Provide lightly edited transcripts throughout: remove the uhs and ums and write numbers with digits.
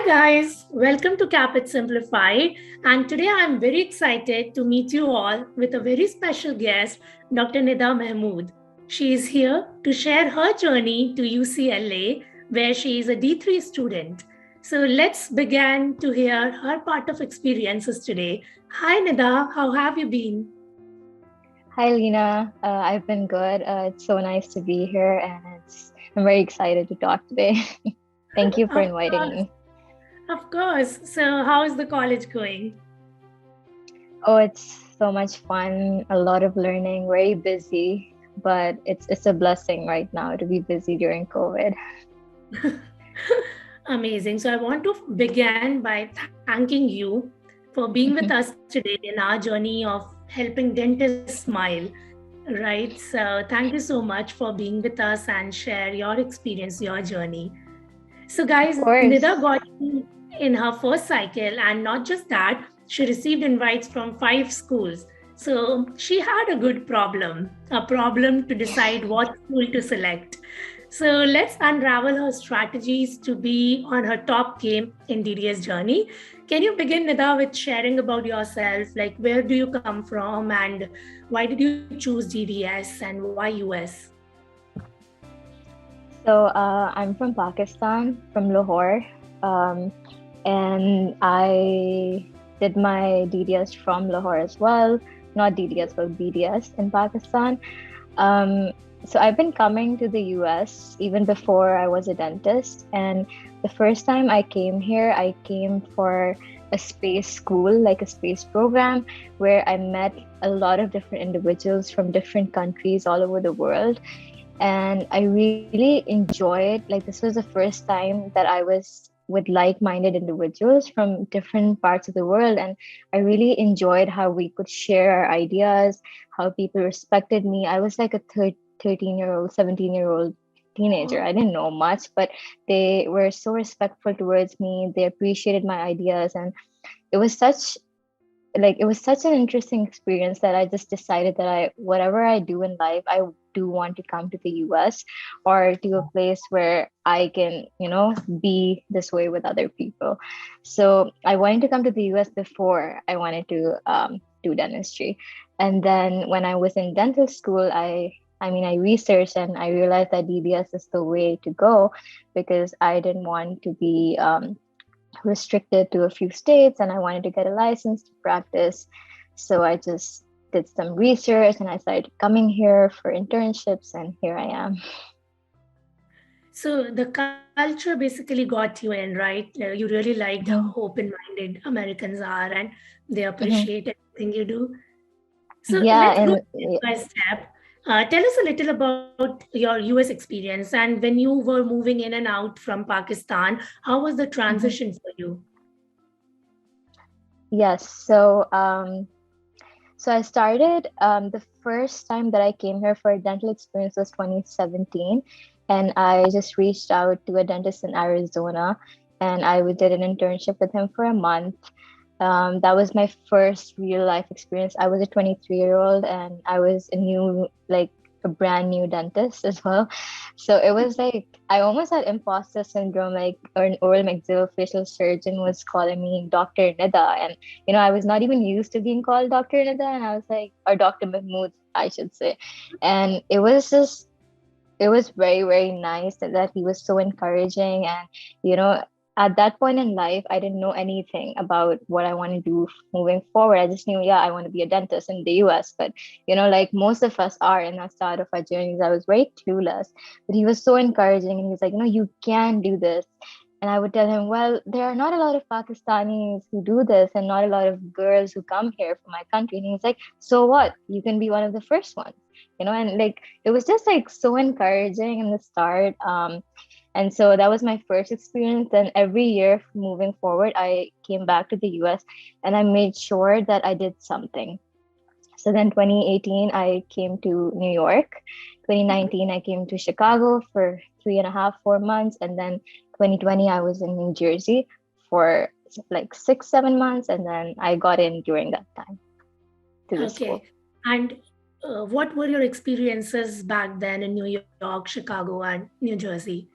guys, welcome to Caapid Simplified, and today I'm very excited to meet you all with a very special guest, Dr. Nida-e-Haque-Mahmud. She is here to share her journey to UCLA, where she is a D3 student. So let's begin to hear her part of experiences today. Hi Nida, how have you been? Hi Lena, I've been good. It's so nice to be here, and I'm very excited to talk today. Thank you for Of inviting course, me. of course. So how is the college going? Oh, it's so much fun, a lot of learning, very busy, but it's a blessing right now to be busy during COVID. Amazing. So I want to begin by thanking you for being with us today in our journey of helping dentists smile. Right. So thank you so much for being with us and share your experience, your journey. So, guys, Of course. Nida got in her first cycle, and not just that, she received invites from 5 schools. So, she had a good problem, a problem to decide what school to select. So, let's unravel her strategies to be on her top game in DDS journey. Can you begin, Nida, with sharing about yourself? Like, where do you come from, and why did you choose DDS, and why US? So I'm from Pakistan, from Lahore, and I did my DDS from Lahore as well. Not DDS, but BDS in Pakistan. So I've been coming to the US even before I was a dentist. And the first time I came here, I came for a space school, like a space program, where I met a lot of different individuals from different countries all over the world. And I really enjoyed, like, this was the first time that I was with like-minded individuals from different parts of the world, and I really enjoyed how we could share our ideas, how people respected me. I was like a 13-year-old 17-year-old teenager. I didn't know much, but they were so respectful towards me. They appreciated my ideas, and it was such an interesting experience that I just decided that whatever I do in life, I do want to come to the US or to a place where I can, be this way with other people. So I wanted to come to the US before I wanted to do dentistry. And then when I was in dental school, I researched and I realized that DDS is the way to go, because I didn't want to be restricted to a few states, and I wanted to get a license to practice. So I just did some research and I started coming here for internships, and here I am. So the culture basically got you in, right? You really liked how open-minded Americans are, and they appreciate everything you do. So Yeah, let's go and step by step. Tell us a little about your US experience, and when you were moving in and out from Pakistan, how was the transition for you? yes. So I started, the first time that I came here for a dental experience was 2017. And I just reached out to a dentist in Arizona, and I did an internship with him for a month. That was my first real life experience. I was a 23-year-old, and I was a brand new dentist as well. So it was like I almost had imposter syndrome, like an oral maxillofacial surgeon was calling me Dr. Nida. And I was not even used to being called Dr. Nida, and I was like, or Dr. Mahmood, I should say. And it was very, very nice that he was so encouraging. And at that point in life, I didn't know anything about what I want to do moving forward. I just knew, yeah, I want to be a dentist in the US. But like most of us are in the start of our journeys, I was very clueless. But he was so encouraging, and he was like, you can do this. And I would tell him, well, there are not a lot of Pakistanis who do this, and not a lot of girls who come here from my country. And he's like, so what? You can be one of the first ones. And like it was just like so encouraging in the start. And so that was my first experience. And every year moving forward, I came back to the US and I made sure that I did something. So then 2018, I came to New York. 2019, I came to Chicago for 3.5, 4 months. And then 2020, I was in New Jersey for like 6, 7 months. And then I got in during that time to the school. And what were your experiences back then in New York, Chicago, and New Jersey?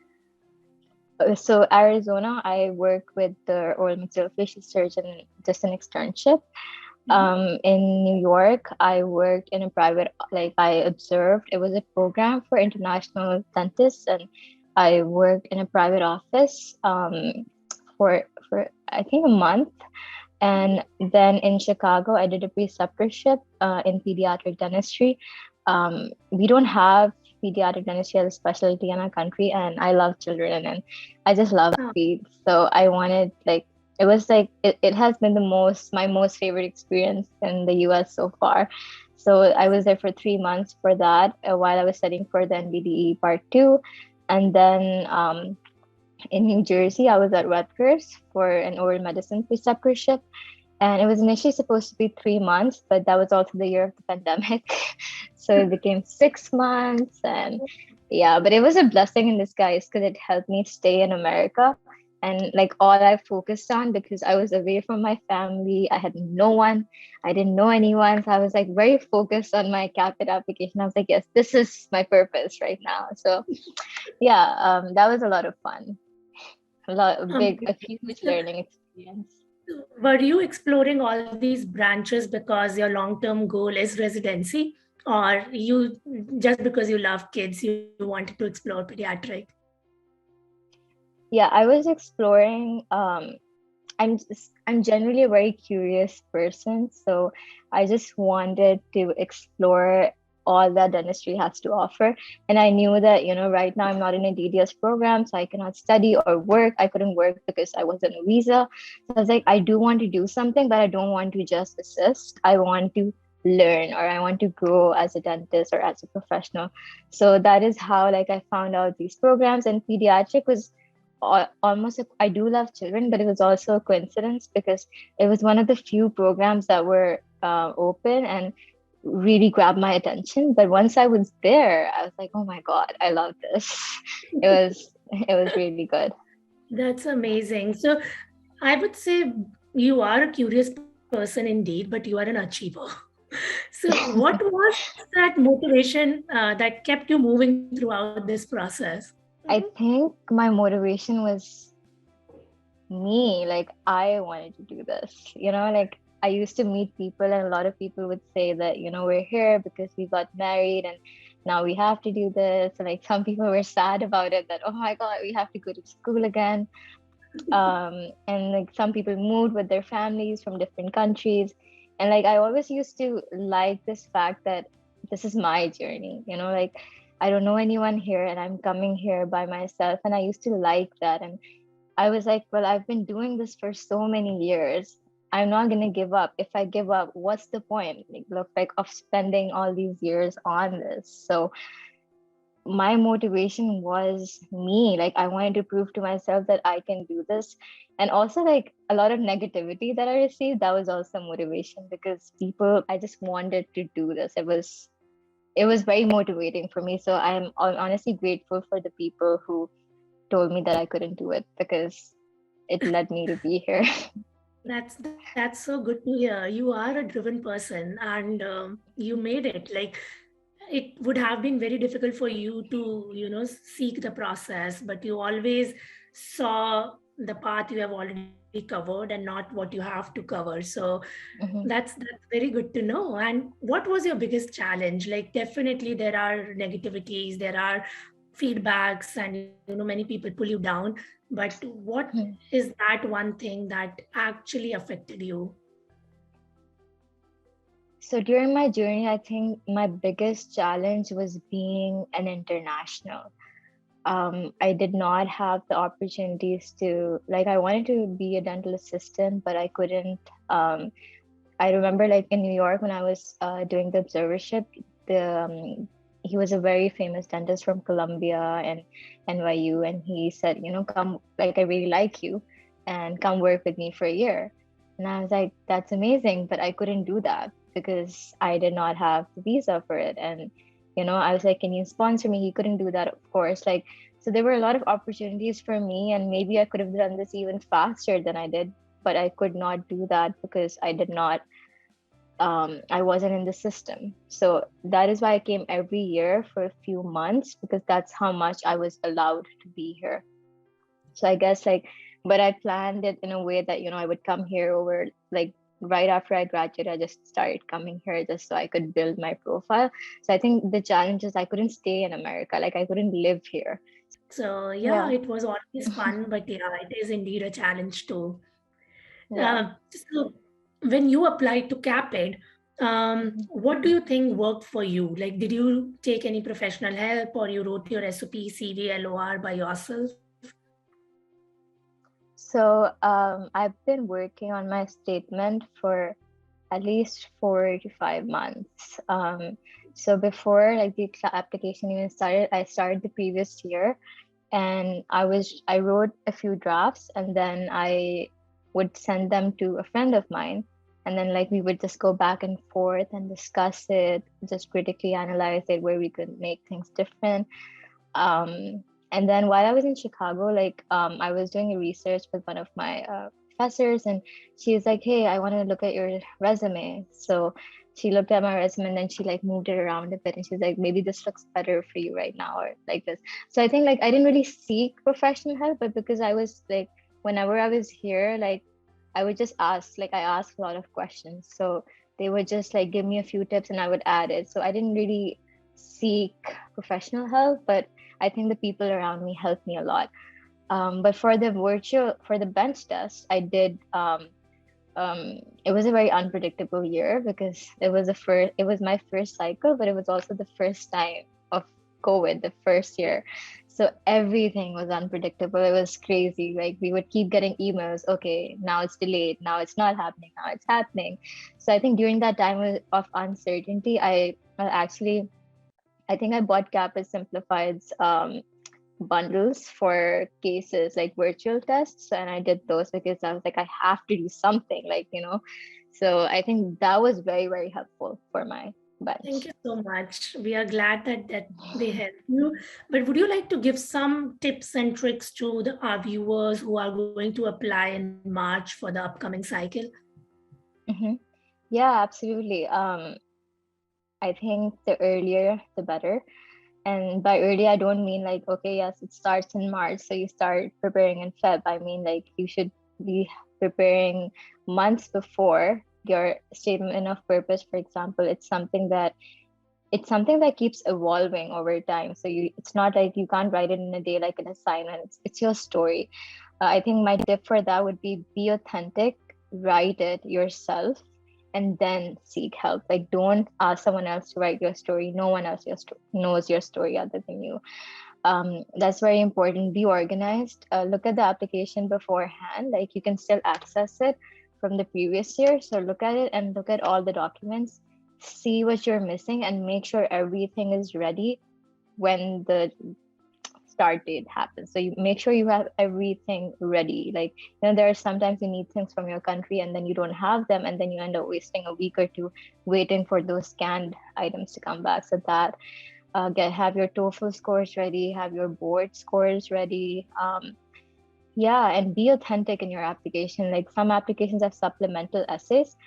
So Arizona, I worked with the oral maxillofacial surgeon, just an externship. In New York, I worked in a private, like I observed, it was a program for international dentists, and I worked in a private office for I think a month. And then in Chicago, I did a preceptorship in pediatric dentistry. We don't have pediatric dentistry as a specialty in our country, and I love children and I just love Oh, peds. So I wanted like it was like it has been my most favorite experience in the US so far. So I was there for 3 months for that while I was studying for the NBDE Part 2. And then in New Jersey, I was at Rutgers for an oral medicine preceptorship. And it was initially supposed to be 3 months, but that was also the year of the pandemic. So it became 6 months. And yeah, but it was a blessing in disguise because it helped me stay in America. And like all I focused on, because I was away from my family, I had no one, I didn't know anyone. So I was like very focused on my CAPID application. I was like, yes, this is my purpose right now. So yeah, that was a lot of fun. A huge so learning experience. were you exploring all these branches because your long-term goal is residency, or you just because you love kids, you wanted to explore pediatric? Yeah, I was exploring. I'm generally a very curious person, so I just wanted to explore all that dentistry has to offer. And I knew that, right now I'm not in a DDS program, so I cannot study or work. I couldn't work because I was on a visa. So I was like, I do want to do something, but I don't want to just assist. I want to learn, or I want to grow as a dentist or as a professional. So that is how like I found out these programs. And pediatric was almost I do love children, but it was also a coincidence because it was one of the few programs that were open and really grabbed my attention. But once I was there, I was like, oh my god, I love this. It was really good. That's amazing. So I would say you are a curious person indeed, but you are an achiever. So what was that motivation that kept you moving throughout this process? I think my motivation was me. Like I wanted to do this. Like I used to meet people, and a lot of people would say that, we're here because we got married and now we have to do this. And like some people were sad about it, that, oh my God, we have to go to school again. And like some people moved with their families from different countries. And like I always used to like this fact that this is my journey, like I don't know anyone here and I'm coming here by myself. And I used to like that. And I was like, well, I've been doing this for so many years. I'm not going to give up. If I give up, what's the point? Like of spending all these years on this. So my motivation was me. Like I wanted to prove to myself that I can do this. And also like a lot of negativity that I received, that was also motivation, because I just wanted to do this. It was very motivating for me. So I'm honestly grateful for the people who told me that I couldn't do it, because it led me to be here. That's so good to hear. You are a driven person, and you made it. Like it would have been very difficult for you to, seek the process, but you always saw the path you have already covered and not what you have to cover. So Mhm. that's very good to know. And what was your biggest challenge? Like definitely there are negativities, there are feedbacks, and many people pull you down. But what is that one thing that actually affected you? So during my journey, I think my biggest challenge was being an international. I did not have the opportunities to, like, I wanted to be a dental assistant, but I couldn't. I remember, like, in New York when I was doing the observership, he was a very famous dentist from Columbia and NYU, and he said, come, like, I really like you, and come work with me for a year. And I was like, that's amazing, but I couldn't do that because I did not have the visa for it. And I was like, can you sponsor me? He couldn't do that, of course. Like, so there were a lot of opportunities for me, and maybe I could have done this even faster than I did, but I could not do that because I wasn't in the system. So that is why I came every year for a few months, because that's how much I was allowed to be here. So I guess like, but I planned it in a way that, I would come here over like right after I graduated, I just started coming here just so I could build my profile. So I think the challenge is I couldn't stay in America, like I couldn't live here. So yeah, Yeah. it was always fun, but yeah, it is indeed a challenge too. Yeah. So when you applied to CAPID, what do you think worked for you? Like, did you take any professional help, or you wrote your SOP, CV, LOR by yourself? So I've been working on my statement for at least 4 to 5 months. So before like the application even started, I started the previous year, and I wrote a few drafts, and then I would send them to a friend of mine, and then like we would just go back and forth and discuss it, just critically analyze it, where we could make things different. And then while I was in Chicago, like I was doing a research with one of my professors, and she was like, "Hey, I want to look at your resume." So she looked at my resume, and then she like moved it around a bit, and she was like, "Maybe this looks better for you right now," or like this. So I think like I didn't really seek professional help, but because I was like, whenever I was here, like I would just ask, like I asked a lot of questions. So they would just like give me a few tips, and I would add it. So I didn't really seek professional help, but I think the people around me helped me a lot. But for the bench test, I did. It was a very unpredictable year because it was my first cycle, but it was also the first time of COVID, the first year. So everything was unpredictable. It was crazy. Like we would keep getting emails. Okay, now it's delayed. Now it's not happening. Now it's happening. So I think during that time of uncertainty, I think I bought Caapid Simplified's bundles for cases like virtual tests, and I did those because I was like, I have to do something, So I think that was very, very helpful for my Thank bench. you so much. We are glad that they help you. But would you like to give some tips and tricks to our viewers who are going to apply in March for the upcoming cycle? Mm-hmm. Yeah, absolutely. I think the earlier the better. And by early, I don't mean like, okay, yes, it starts in March, so you start preparing in Feb. I mean, like, you should be preparing months before your statement of purpose, for example. It's something that keeps evolving over time. So it's not like you can't write it in a day like an assignment. It's your story. I think my tip for that would be authentic, write it yourself, and then seek help. Like, don't ask someone else to write your story. No one else knows your story other than you. That's very important. Be organized. Look at the application beforehand. Like, you can still access it from the previous year. So look at it and look at all the documents, see what you're missing, and make sure everything is ready when the start date happens. So you make sure you have everything ready. Like, there are sometimes you need things from your country and then you don't have them, and then you end up wasting a week or two waiting for those scanned items to come back. So that have your TOEFL scores ready, have your board scores ready. Yeah, and be authentic in your application. Like, some applications have supplemental essays.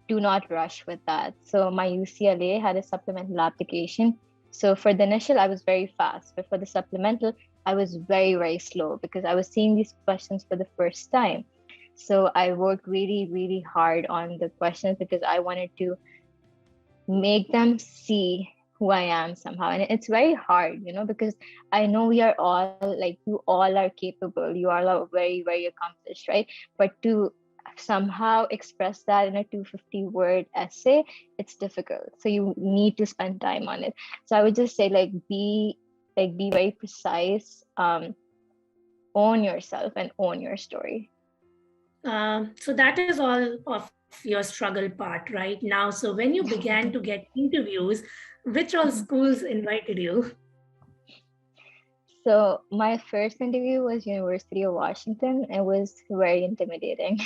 Do not rush with that. So my UCLA had a supplemental application. So for the initial, I was very fast, but for the supplemental, I was very, very slow because I was seeing these questions for the first time. So I worked really, really hard on the questions because I wanted to make them see who I am somehow. And it's very hard, because I know we are all like, you all are capable, you all are very, very accomplished, right? But to somehow express that in a 250-word essay, it's difficult. So you need to spend time on it. So I would just say, be very precise, own yourself and own your story. So that is all of your struggle part right now. So when you began to get interviews, which all schools invited you? So my first interview was University of Washington. It was very intimidating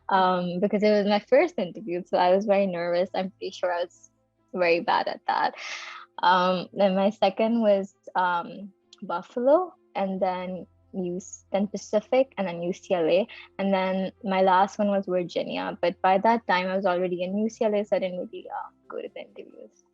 because it was my first interview. So I was very nervous. I'm pretty sure I was very bad at that. Then my second was Buffalo, and then Pacific, and then UCLA. And then my last one was Virginia. But by that time, I was already in UCLA, so I didn't really go to the interviews.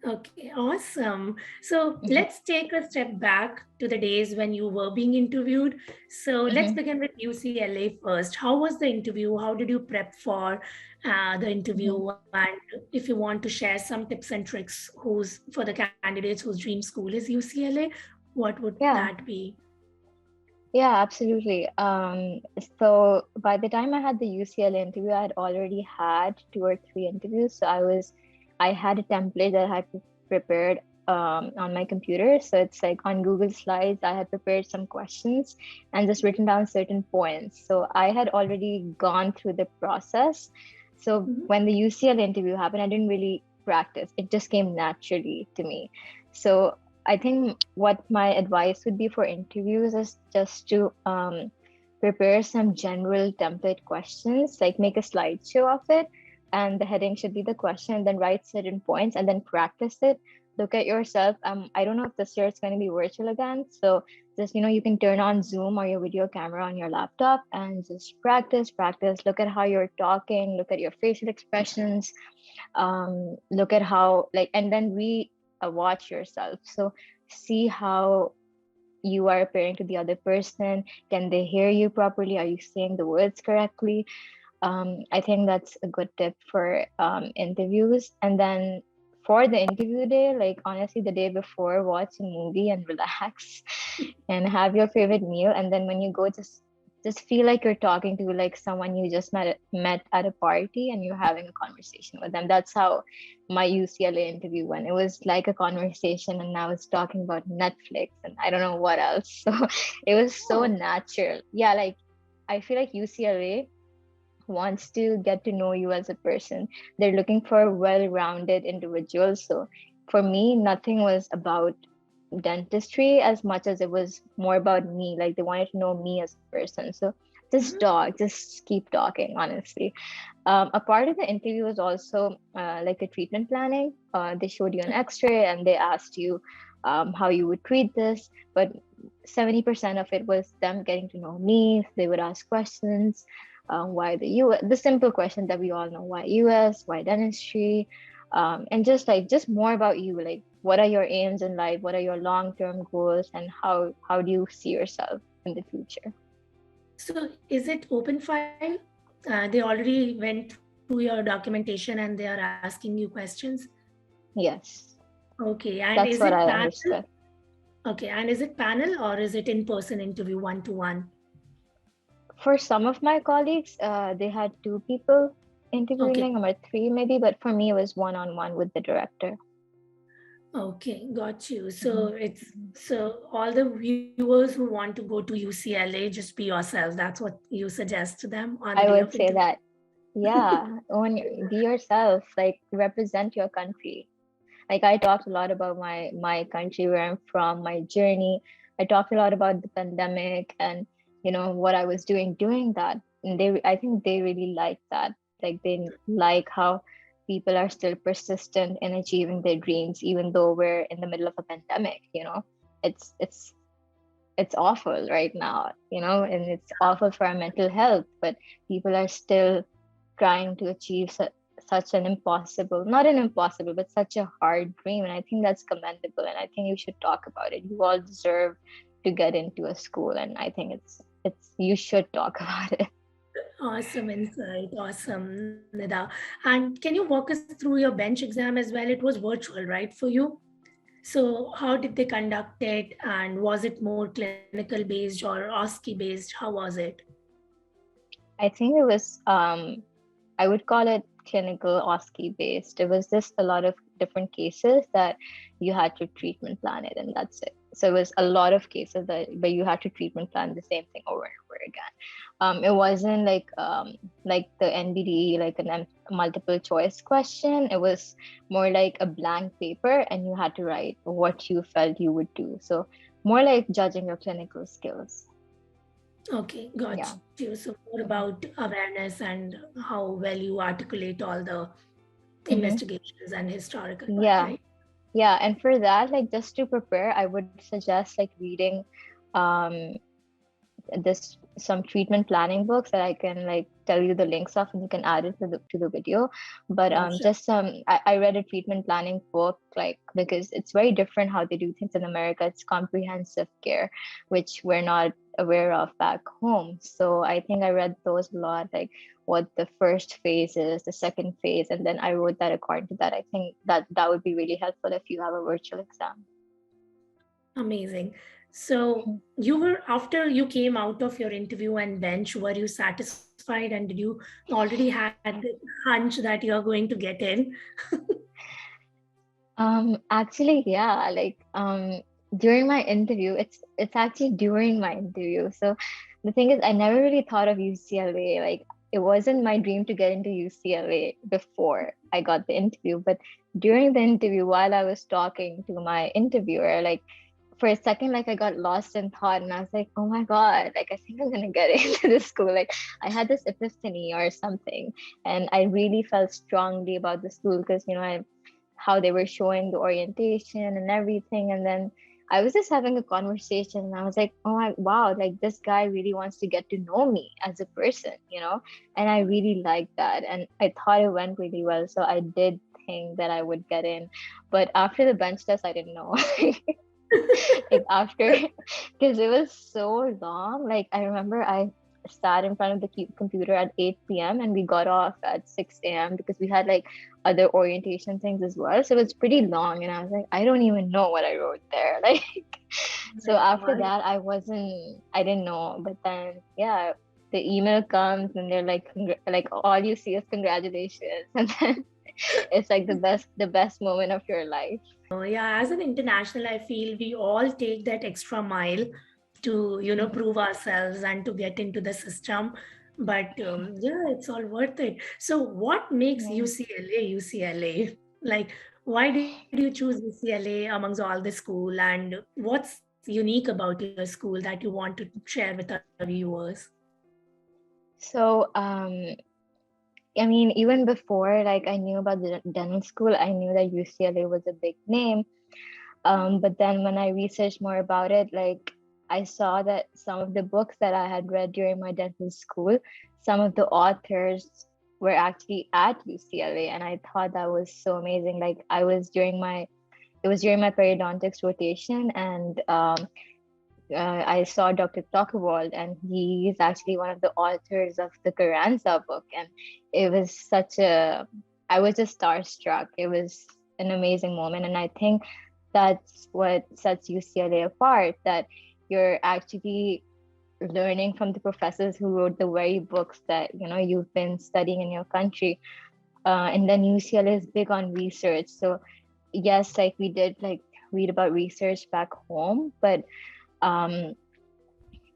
Okay, awesome. So Mhm. let's take a step back to the days when you were being interviewed. So let's Mhm. begin with UCLA first. How was the interview? How did you prep for the Mhm. interview? And if you want to share some tips and tricks who's for the candidates whose dream school is UCLA, what would Yeah. that be? Yeah, absolutely. So by the time I had the UCLA interview, I had already had two or three interviews. So I had a template that I had prepared on my computer. So it's like on Google Slides, I had prepared some questions and just written down certain points. So I had already gone through the process. So Mhm. when the UCLA interview happened, I didn't really practice. It just came naturally to me. So I think what my advice would be for interviews is just to prepare some general template questions, like make a slideshow of it, and the heading should be the question, and then write certain points, and then practice it. Look at yourself. I don't know if this year it's going to be virtual again, so just you can turn on Zoom or your video camera on your laptop and just practice. Look at how you're talking. Look at your facial expressions. Look at how and then watch yourself. So see how you are appearing to the other person. Can they hear you properly? Are you saying the words correctly? I think that's a good tip for interviews. And then for the interview day, like honestly, the day before, watch a movie and relax and have your favorite meal. And then when you go, just feel like you're talking to like someone you just met at a party and you're having a conversation with them. That's how my UCLA interview went. It was like a conversation, and I was talking about Netflix and I don't know what else. So it was so Oh, natural. Yeah, like I feel like UCLA wants to get to know you as a person. They're looking for well-rounded individuals. So for me, nothing was about dentistry as much as it was more about me. Like they wanted to know me as a person. So just mhm. talk, just keep talking, honestly. A part of the interview was also like a treatment planning. They showed you an x-ray and they asked you how you would treat this, but 70% of it was them getting to know me. They would ask questions. Why the US? The simple question that we all know: why US? Why dentistry? And just more about you. Like, what are your aims in life? What are your long-term goals? And how do you see yourself in the future? So is it open file? They already went through your documentation and they are asking you questions. Yes, Okay, and is that's it what I panel? understood. Okay, and is it panel or is it in-person interview one to one? For some of my colleagues, they had two people interviewing Okay, them, or three maybe, but for me, it was one-on-one with the director. okay, got you. Mhm. So all the viewers who want to go to UCLA, just be yourself. That's what you suggest to them on the I day of would say interview. that, yeah, be yourself, like represent your country. Like I talked a lot about my country, where I'm from, my journey. I talked a lot about the pandemic and what I was doing during that. And I think they really like that. Like they like how people are still persistent in achieving their dreams, even though we're in the middle of a pandemic. It's awful right now, and it's awful for our mental health. But people are still trying to achieve such an impossible, not an impossible, but such a hard dream. And I think that's commendable. And I think you should talk about it. You all deserve to get into a school. And I think you should talk about it. Awesome insight, awesome, Nida. And can you walk us through your bench exam as well? It was virtual, right, for you? So, how did they conduct it, and was it more clinical based or OSCE based? How was it? I think it was I would call it clinical OSCE based. It was just a lot of different cases that you had to treatment plan it, and that's it. So it was a lot of cases but you had to treatment plan the same thing over and over again. It wasn't like the NBDE, like a multiple choice question. It was more like a blank paper, and you had to write what you felt you would do. So more like judging your clinical skills. Okay, got Yeah. you. So, more about Mhm. awareness and how well you articulate all the Mhm. investigations and historical part, Yeah. right? Yeah, and for that, like just to prepare, I would suggest like reading um some treatment planning books that I can like tell you the links of, and you can add it to the video. But I read a treatment planning book, like, because it's very different how they do things in America. It's comprehensive care, which we're not aware of back home. So I think I read those a lot, like what the first phase is, the second phase, and then I wrote that according to that. I think that would be really helpful if you have a virtual exam. Amazing. So after you came out of your interview and bench, were you satisfied, and did you already had the hunch that you're going to get in? Actually, yeah, like during my interview, it's actually during my interview. So the thing is, I never really thought of UCLA. Like, it wasn't my dream to get into UCLA before I got the interview, but during the interview, while I was talking to my interviewer, like, for a second, like, I got lost in thought, and I was like, oh my God, like, I think I'm gonna get into this school. Like, I had this epiphany or something, and I really felt strongly about the school because, you know, how they were showing the orientation and everything. And then I was just having a conversation, and I was like, oh wow, like, this guy really wants to get to know me as a person, you know? And I really liked that. And I thought it went really well. So I did think that I would get in. But after the bench test, I didn't know. Like, after, because it was so long. Like, I remember I sat in front of the computer at 8 p.m. and we got off at 6 a.m. because we had like other orientation things as well. So it was pretty long, and I was like, I don't even know what I wrote there. Like, so after that, I didn't know. But then, yeah, the email comes and they're like, all you see is congratulations. And then it's like the best moment of your life. Yeah, as an international, I feel we all take that extra mile to, you know, prove ourselves and to get into the system. But yeah, it's all worth it. So what makes UCLA? Like, why did you choose UCLA amongst all the school, and what's unique about your school that you want to share with our viewers? So, I mean, even before, like, I knew about the dental school, I knew that UCLA was a big name. But then when I researched more about it, like, I saw that some of the books that I had read during my dental school, some of the authors were actually at UCLA, and I thought that was so amazing. Like, it was during my periodontics rotation, and I saw Dr. Talkerwald, and he is actually one of the authors of the Carranza book, and it was I was just starstruck. It was an amazing moment, and I think that's what sets UCLA apart, that you're actually learning from the professors who wrote the very books that, you know, you've been studying in your country. And then UCLA is big on research. So yes, like, we did like read about research back home, but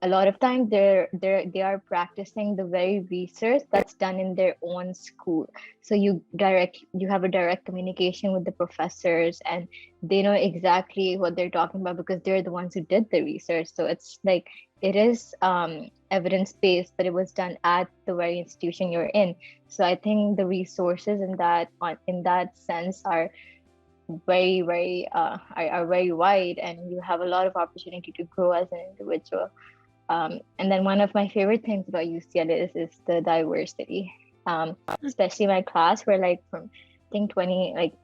a lot of times they are practicing the very research that's done in their own school. So you have a direct communication with the professors, and they know exactly what they're talking about because they're the ones who did the research. So it's like, it is evidence-based, but it was done at the very institution you're in. So I think the resources in that sense are very wide, and you have a lot of opportunity to grow as an individual. And then one of my favorite things about UCLA is the diversity. Especially my class, we're like from, I think, 20, like,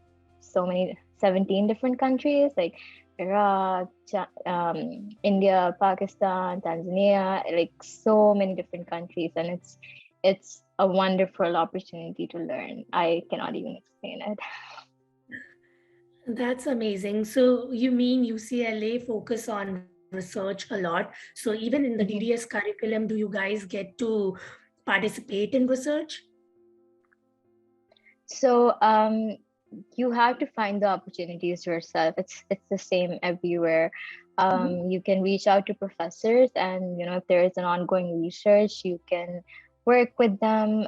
17 different countries, like Iraq, India, Pakistan, Tanzania, like so many different countries, and it's a wonderful opportunity to learn. I cannot even explain it. That's amazing. So you mean UCLA focus on research a lot? So even in the DDS curriculum, do you guys get to participate in research? So you have to find the opportunities yourself. It's the same everywhere. You can reach out to professors, and, you know, if there is an ongoing research, you can work with them,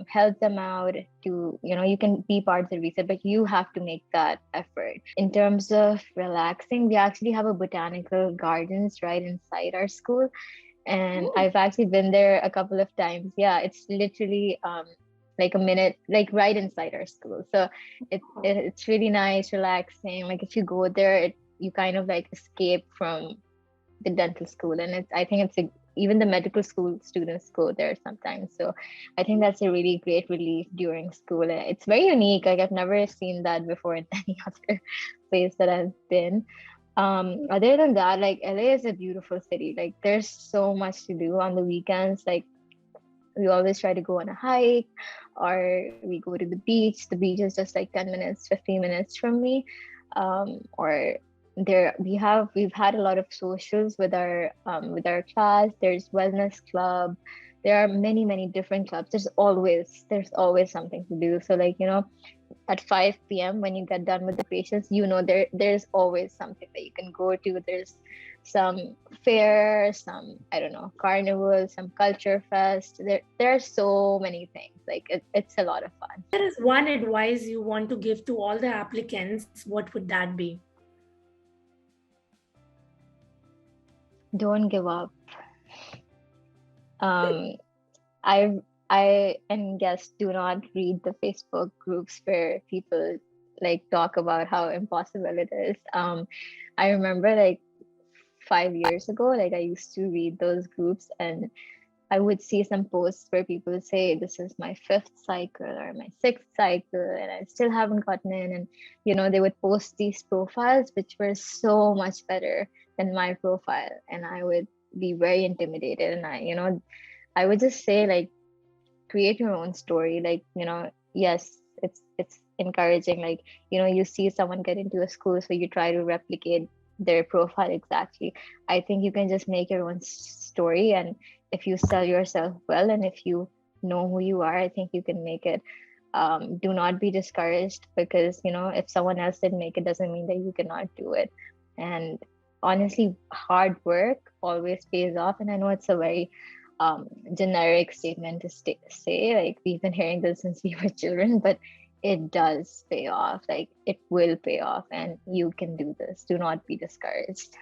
help them out to, you know, you can be part of the research, but you have to make that effort. In terms of relaxing, we actually have a botanical gardens right inside our school, and I've actually been there a couple of times. Yeah, it's literally like a minute, like right inside our school. So it's really nice, relaxing. Like, if you go there, you kind of like escape from the dental school, and I think it's even the medical school students go there sometimes. So I think that's a really great relief during school. It's very unique. Like I've never seen that before in any other place that I've been. Other than that, like LA is a beautiful city. Like there's so much to do on the weekends. Like we always try to go on a hike or we go to the beach. The beach is just like 10 minutes, 15 minutes from me. Or there we've had a lot of socials with our class. There's wellness club. There are many different clubs. There's always something to do. So like, at 5 p.m. when you get done with the patients, there's always something that you can go to. There's some fair, some, I don't know, carnival, some culture fest. There are so many things. Like it's a lot of fun. There is one advice you want to give to all the applicants. What would that be? Don't give up. I and yes, do not read the Facebook groups where people like talk about how impossible it is. I remember like 5 years ago, like I used to read those groups and I would see some posts where people would say, this is my 5th cycle or my 6th cycle and I still haven't gotten in. And, they would post these profiles, which were so much better than my profile. And I would be very intimidated. And I would just say like, create your own story. Like, yes, it's encouraging. Like, you see someone get into a school, so you try to replicate their profile exactly. I think you can just make your own story. And if you sell yourself well, and if you know who you are, I think you can make it. Do not be discouraged because, if someone else didn't make it, doesn't mean that you cannot do it. And honestly, hard work always pays off. And I know it's a very generic statement to say, like we've been hearing this since we were children, but it does pay off. Like it will pay off and you can do this. Do not be discouraged.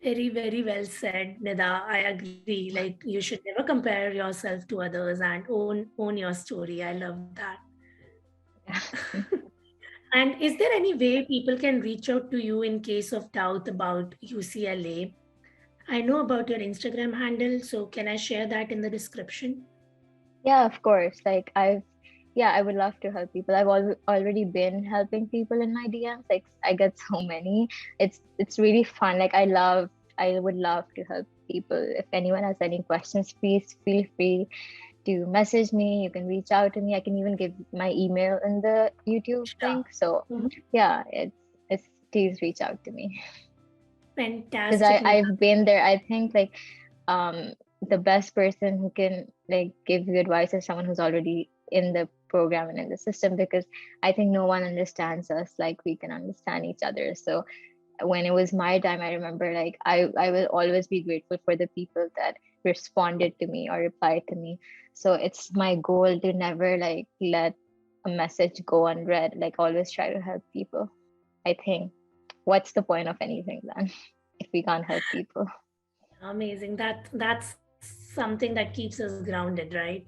Very, very well said, Nida. I agree. Like you should never compare yourself to others and own your story. I love that. Yeah. And is there any way people can reach out to you in case of doubt about UCLA? I know about your Instagram handle, so can I share that in the description? Yeah, of course. Like I would love to help people. I've already been helping people in my DMs. Like I get so many. It's really fun. Like I would love to help people. If anyone has any questions, please feel free to message me. You can reach out to me. I can even give my email in the YouTube link. So yeah, it's please reach out to me. Fantastic. Because I've been there. I think like the best person who can like give you advice is someone who's already in the program and in the system, because I think no one understands us like we can understand each other. So when it was my time, I remember like I will always be grateful for the people that responded to me or replied to me. So it's my goal to never like let a message go unread. Like always try to help people. I think what's the point of anything then if we can't help people? Amazing. That's something that keeps us grounded, right?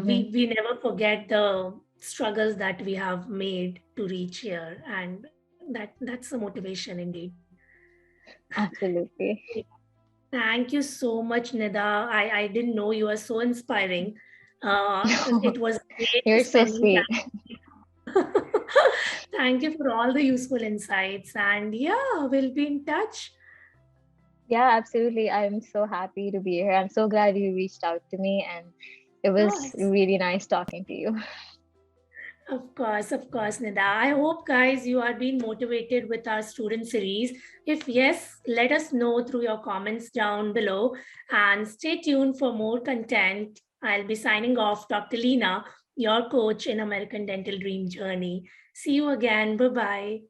We never forget the struggles that we have made to reach here, and that's a motivation indeed. Absolutely. Thank you so much, Nida. I didn't know you were so inspiring. It was great. You're so sweet. Thank you for all the useful insights, and yeah, we'll be in touch. Yeah, absolutely. I'm so happy to be here. I'm so glad you reached out to me, and it was really nice talking to you. Of course, Nida. I hope, guys, you are being motivated with our student series. If yes, let us know through your comments down below, and stay tuned for more content. I'll be signing off, Dr. Leena, your coach in American Dental Dream Journey. See you again. Bye-bye.